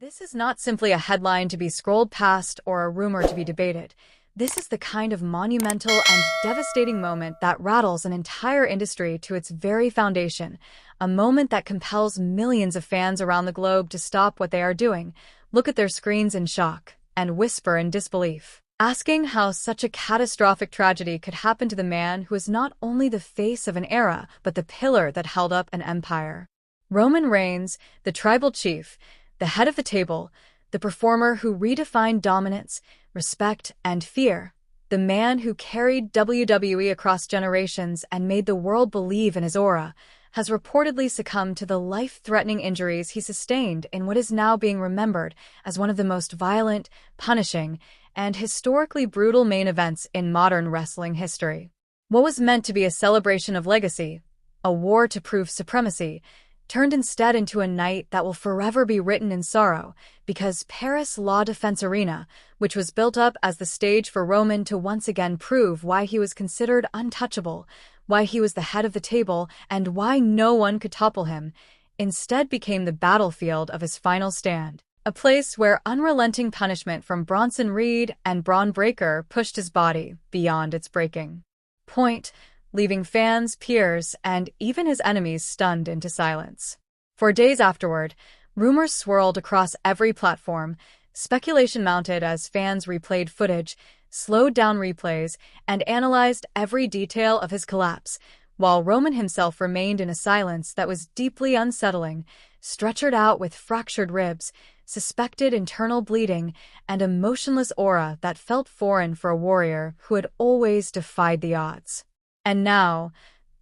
This is not simply a headline to be scrolled past or a rumor to be debated. This is the kind of monumental and devastating moment that rattles an entire industry to its very foundation, a moment that compels millions of fans around the globe to stop what they are doing, look at their screens in shock, and whisper in disbelief, asking how such a catastrophic tragedy could happen to the man who is not only the face of an era, but the pillar that held up an empire. Roman Reigns, the tribal chief, the head of the table, the performer who redefined dominance, respect, and fear, the man who carried WWE across generations and made the world believe in his aura, has reportedly succumbed to the life-threatening injuries he sustained in what is now being remembered as one of the most violent, punishing, and historically brutal main events in modern wrestling history. What was meant to be a celebration of legacy, a war to prove supremacy, turned instead into a night that will forever be written in sorrow, because Paris La Défense Arena, which was built up as the stage for Roman to once again prove why he was considered untouchable, why he was the head of the table, and why no one could topple him, instead became the battlefield of his final stand. A place where unrelenting punishment from Bronson Reed and Braun Breaker pushed his body beyond its breaking point, leaving fans, peers, and even his enemies stunned into silence. For days afterward, rumors swirled across every platform, speculation mounted as fans replayed footage, slowed down replays, and analyzed every detail of his collapse, while Roman himself remained in a silence that was deeply unsettling, stretchered out with fractured ribs, suspected internal bleeding, and a motionless aura that felt foreign for a warrior who had always defied the odds. And now,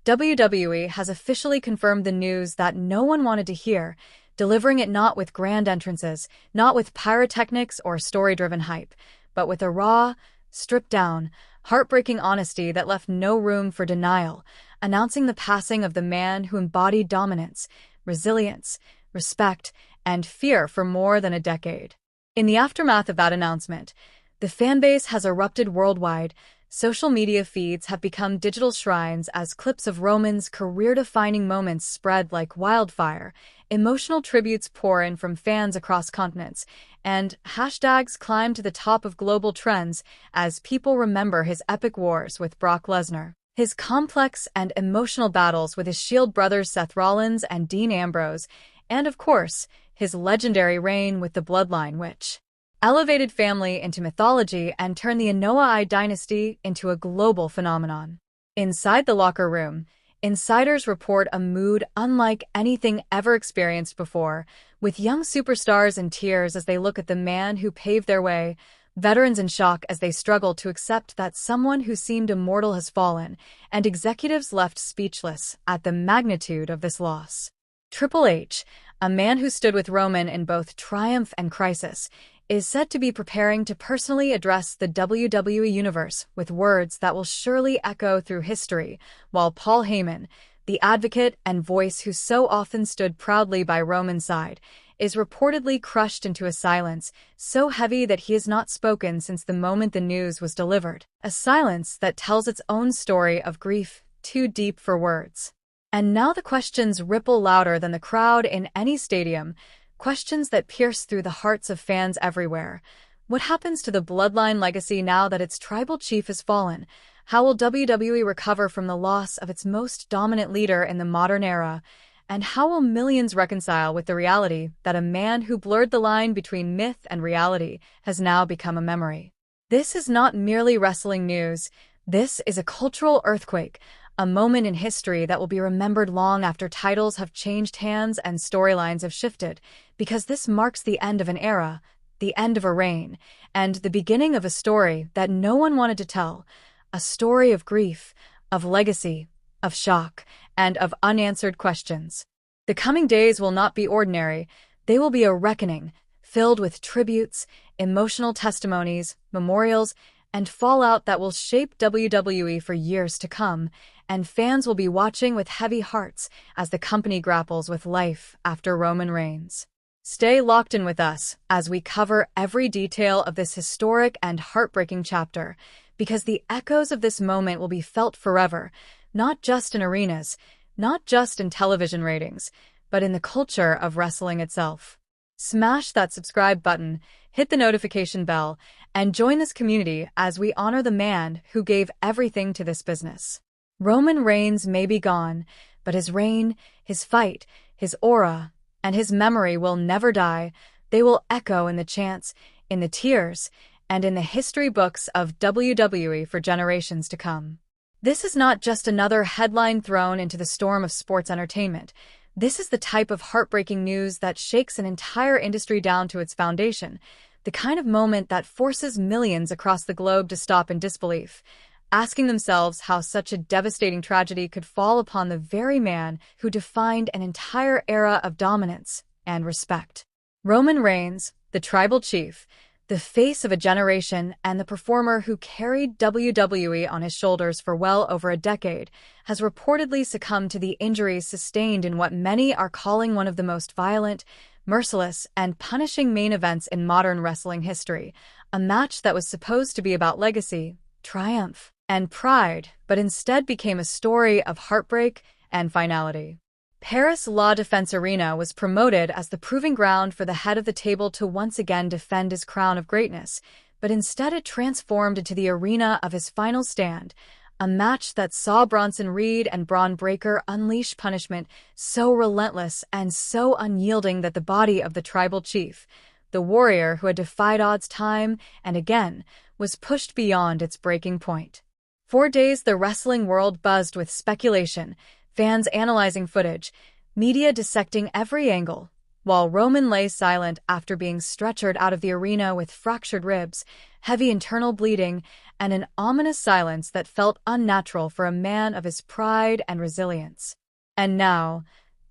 WWE has officially confirmed the news that no one wanted to hear, delivering it not with grand entrances, not with pyrotechnics or story-driven hype, but with a raw, stripped-down, heartbreaking honesty that left no room for denial, announcing the passing of the man who embodied dominance, resilience, respect, and fear for more than a decade. In the aftermath of that announcement, the fanbase has erupted worldwide. Social media feeds have become digital shrines as clips of Roman's career-defining moments spread like wildfire, emotional tributes pour in from fans across continents, and hashtags climb to the top of global trends as people remember his epic wars with Brock Lesnar, his complex and emotional battles with his Shield brothers Seth Rollins and Dean Ambrose, and of course, his legendary reign with the Bloodline, which elevated family into mythology and turned the Anoa'i dynasty into a global phenomenon. Inside the locker room, insiders report a mood unlike anything ever experienced before, with young superstars in tears as they look at the man who paved their way, veterans in shock as they struggle to accept that someone who seemed immortal has fallen, and executives left speechless at the magnitude of this loss. Triple H, a man who stood with Roman in both triumph and crisis, is said to be preparing to personally address the WWE Universe with words that will surely echo through history, while Paul Heyman, the advocate and voice who so often stood proudly by Roman's side, is reportedly crushed into a silence so heavy that he has not spoken since the moment the news was delivered, a silence that tells its own story of grief too deep for words. And now the questions ripple louder than the crowd in any stadium, questions that pierce through the hearts of fans everywhere. What happens to the Bloodline legacy now that its tribal chief has fallen? How will WWE recover from the loss of its most dominant leader in the modern era? And how will millions reconcile with the reality that a man who blurred the line between myth and reality has now become a memory? This is not merely wrestling news. This is a cultural earthquake, a moment in history that will be remembered long after titles have changed hands and storylines have shifted, because this marks the end of an era, the end of a reign, and the beginning of a story that no one wanted to tell, a story of grief, of legacy, of shock, and of unanswered questions. The coming days will not be ordinary. They will be a reckoning, filled with tributes, emotional testimonies, memorials, and fallout that will shape WWE for years to come, and fans will be watching with heavy hearts as the company grapples with life after Roman Reigns. Stay locked in with us as we cover every detail of this historic and heartbreaking chapter, because the echoes of this moment will be felt forever, not just in arenas, not just in television ratings, but in the culture of wrestling itself. Smash that subscribe button, hit the notification bell, and join this community as we honor the man who gave everything to this business. Roman Reigns may be gone, but his reign, his fight, his aura, and his memory will never die. They will echo in the chants, in the tears, and in the history books of WWE for generations to come. This is not just another headline thrown into the storm of sports entertainment. This is the type of heartbreaking news that shakes an entire industry down to its foundation, the kind of moment that forces millions across the globe to stop in disbelief, asking themselves how such a devastating tragedy could fall upon the very man who defined an entire era of dominance and respect. Roman Reigns, the tribal chief, the face of a generation and the performer who carried WWE on his shoulders for well over a decade, has reportedly succumbed to the injuries sustained in what many are calling one of the most violent, merciless, and punishing main events in modern wrestling history, a match that was supposed to be about legacy, triumph, and pride, but instead became a story of heartbreak and finality. Paris La Défense Arena was promoted as the proving ground for the head of the table to once again defend his crown of greatness, but instead it transformed into the arena of his final stand, a match that saw Bronson Reed and Braun Breaker unleash punishment so relentless and so unyielding that the body of the tribal chief, the warrior who had defied odds time and again, was pushed beyond its breaking point. For days, the wrestling world buzzed with speculation, fans analyzing footage, media dissecting every angle, while Roman lay silent after being stretchered out of the arena with fractured ribs, heavy internal bleeding, and an ominous silence that felt unnatural for a man of his pride and resilience. And now,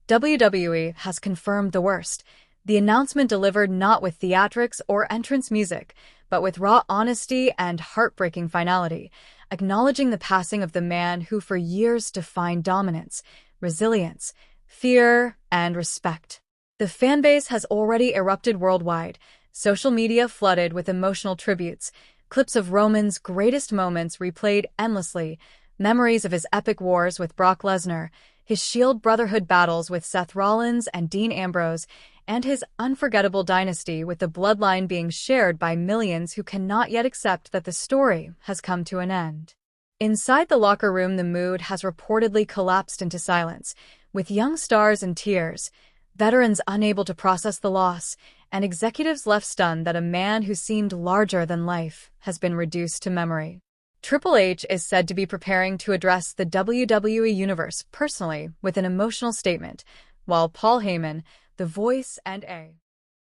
WWE has confirmed the worst. The announcement delivered not with theatrics or entrance music, but with raw honesty and heartbreaking finality, acknowledging the passing of the man who for years defined dominance, resilience, fear, and respect. The fanbase has already erupted worldwide, social media flooded with emotional tributes, clips of Roman's greatest moments replayed endlessly, memories of his epic wars with Brock Lesnar, his Shield Brotherhood battles with Seth Rollins and Dean Ambrose, and his unforgettable dynasty with the bloodline being shared by millions who cannot yet accept that the story has come to an end. Inside the locker room, the mood has reportedly collapsed into silence, with young stars in tears, veterans unable to process the loss, and executives left stunned that a man who seemed larger than life has been reduced to memory. Triple H is said to be preparing to address the WWE Universe personally with an emotional statement, while Paul Heyman, the voice and